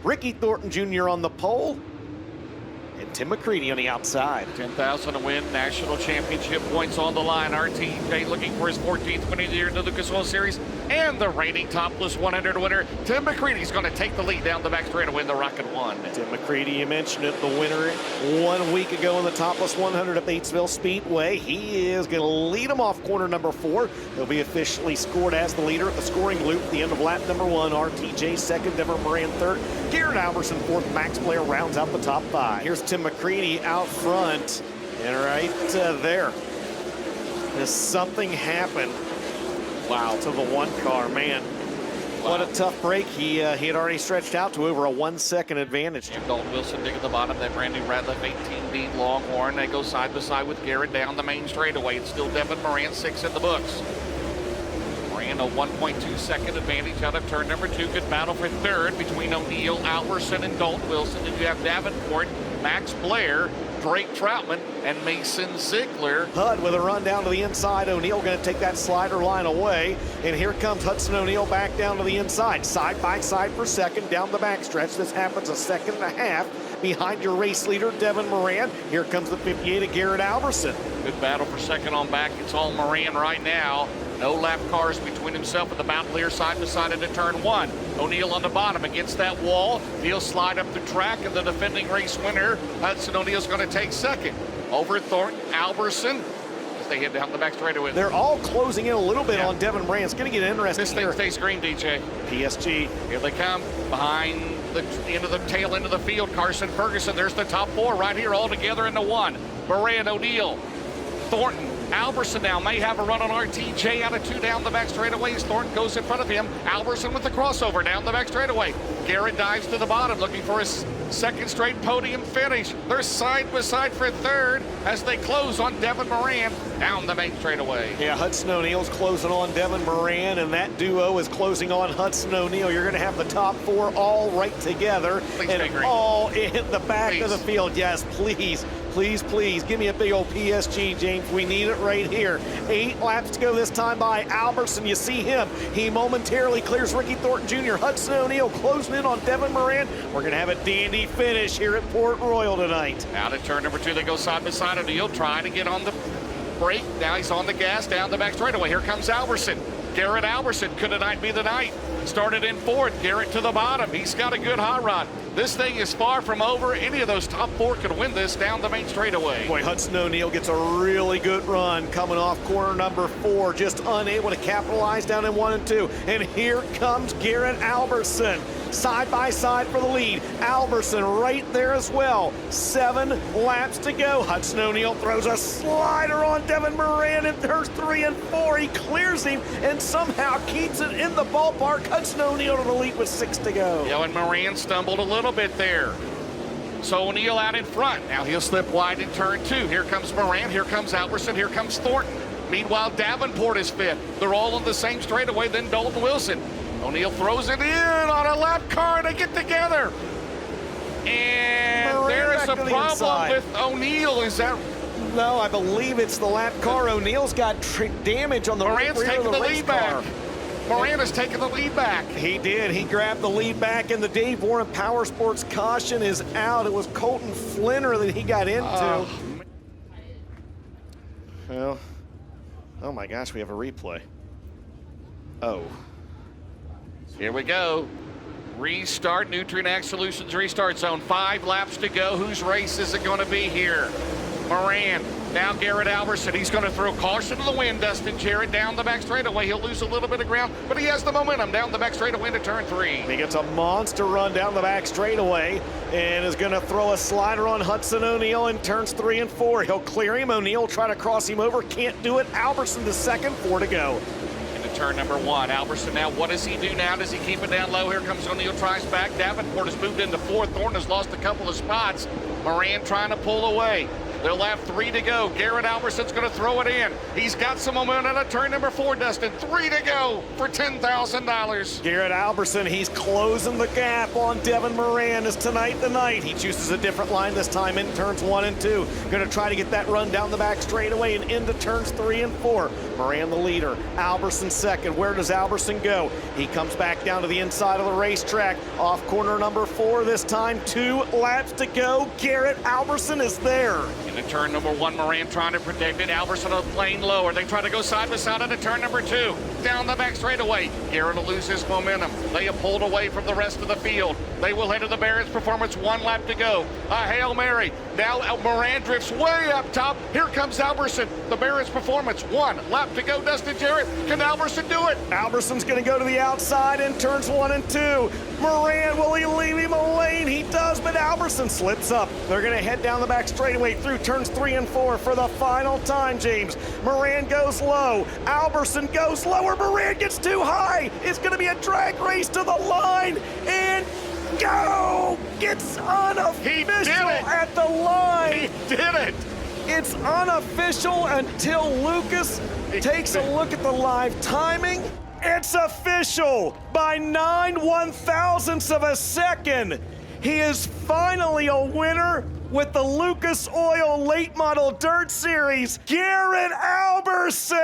Ricky Thornton Jr. on the pole, and Tim McCreadie on the outside. 10,000 to win, national championship points on the line. RTJ looking for his 14th win of the year in the Lucas Oil Series, and the reigning Topless 100 winner. Tim McCreadie's going to take the lead down the back straight to win the Rocket 1. Tim McCreadie, you mentioned it, the winner 1 week ago in the Topless 100 at Batesville Speedway. He is going to lead him off corner number 4. He'll be officially scored as the leader at the scoring loop at the end of lap number 1. RTJ second, Devin Moran third, Garrett Alberson fourth. Max Blair rounds out the top 5. Here's Tim McCreadie out front, and right there, does something happen? Wow, to the 1 car, man. Wow. What a tough break. He had already stretched out to over a 1 second advantage. Dalton Wilson dig at the bottom. That brand new Radliff 18B Longhorn. They go side by side with Garrett down the main straightaway. It's still Devin Moran 6 in the books. Moran a 1.2 second advantage out of turn number 2. Good battle for third between O'Neill, Alberson, and Dalton Wilson. Then you have Davenport, Max Blair, Drake Troutman, and Mason Ziegler. Hud with a run down to the inside. O'Neill going to take that slider line away. And here comes Hudson O'Neill back down to the inside. Side by side for second down the backstretch. This happens a second and a half behind your race leader, Devin Moran. Here comes the 58 of Garrett Alberson. Good battle for second on back. It's all Moran right now. No lap cars between himself and the Mountaineer side by side into turn 1. O'Neill on the bottom against that wall. He'll slide up the track, and the defending race winner, Hudson O'Neill's going to take second. Over Thornton, Alberson, as they head down the back straightaway. They're all closing in a little bit on Devin Moran. It's going to get interesting. This thing stays green, DJ. PSG. Here they come behind the tail end of the field. Carson Ferguson, there's the top 4 right here all together in the 1. Moran, O'Neill, Thornton, Alberson now may have a run on RTJ out of 2 down the back straightaways. Thornton goes in front of him. Alberson with the crossover down the back straightaway. Garrett dives to the bottom looking for his second straight podium finish. They're side by side for third as they close on Devin Moran down the main straightaway. Yeah, Hudson O'Neill's closing on Devin Moran, and that duo is closing on Hudson O'Neill. You're going to have the top 4 all right together. Please and all in the back of the field. Yes, please. Please, please, give me a big old PSG, James. We need it right here. 8 laps to go this time by Alberson. You see him. He momentarily clears Ricky Thornton Jr. Hudson O'Neill closing in on Devin Moran. We're going to have a dandy finish here at Port Royal tonight. Out at turn number 2, they go side by side. O'Neill trying to get on the brake. Now he's on the gas down the back straightaway. Here comes Alberson. Garrett Alberson, could tonight be the night? Started in 4th, Garrett to the bottom. He's got a good hot rod. This thing is far from over. Any of those top 4 could win this down the main straightaway. Boy, Hudson O'Neill gets a really good run coming off corner number 4, just unable to capitalize down in 1 and 2. And here comes Garrett Alberson, side by side for the lead. Alberson right there as well. 7 laps to go. Hudson O'Neill throws a slider on Devin Moran in turns 3 and 4. He clears him and somehow keeps it in the ballpark. Hudson O'Neill to the lead with 6 to go. Yeah, and Moran stumbled a little bit there. So O'Neill out in front. Now he'll slip wide in turn 2. Here comes Moran, here comes Alberson, here comes Thornton. Meanwhile, Davenport is 5th. They're all on the same straightaway, then Dalton Wilson. O'Neill throws it in on a lap car to get together. And Moran there is a problem with O'Neill. Is that? No, I believe it's the lap car. O'Neill's got damage on the Moran's rear taking of the race lead car. back. Moran has taken the lead back. He did. He grabbed the lead back, and the Dave Warren Power Sports caution is out. It was Colton Flinner that he got into. Well, oh my gosh, we have a replay. Oh. Here we go. Restart, Nutrient Ag Solutions restart zone. 5 laps to go. Whose race is it going to be here? Moran. Now Garrett Alberson. He's going to throw caution to the wind. Dustin Jarrett down the back straightaway. He'll lose a little bit of ground, but he has the momentum down the back straightaway into turn 3. He gets a monster run down the back straightaway and is going to throw a slider on Hudson O'Neill in turns 3 and 4. He'll clear him. O'Neill try to cross him over. Can't do it. Alberson to second. 4 to go. Into turn number 1. Alberson now, what does he do now? Does he keep it down low? Here comes O'Neill, tries back. Davenport has moved into 4th. Thornton has lost a couple of spots. Moran trying to pull away. They'll have 3 to go. Garrett Alberson's going to throw it in. He's got some momentum at turn number 4, Dustin. 3 to go for $10,000. Garrett Alberson, he's closing the gap on Devin Moran. Is tonight the night? He chooses a different line this time in turns 1 and 2. Going to try to get that run down the back straightaway and into turns 3 and 4. Moran the leader, Alberson second. Where does Alberson go? He comes back down to the inside of the racetrack. Off corner number 4 this time. 2 laps to go. Garrett Alberson is there. Into turn number 1, Moran trying to protect it. Alberson a lane lower. They try to go side by side into turn number 2. Down the back straightaway. Garrett will lose his momentum. They have pulled away from the rest of the field. They will head to the Barrett's Performance. 1 lap to go. A Hail Mary. Now Moran drifts way up top. Here comes Alberson. The Barrett's Performance. 1 lap to go. Dustin Jarrett. Can Alberson do it? Alberson's going to go to the outside in turns 1 and 2. Moran, will he leave him a lane? He does, but Alberson slips up. They're going to head down the back straightaway through turns 3 and 4 for the final time, James. Moran goes low. Alberson goes lower. Moran gets too high. It's going to be a drag race to the line. And go! It's unofficial at the line. He did it. It's unofficial until Lucas takes a look at the live timing. It's official by 9 1/1000ths of a second. He is finally a winner with the Lucas Oil Late Model Dirt Series, Garrett Alberson.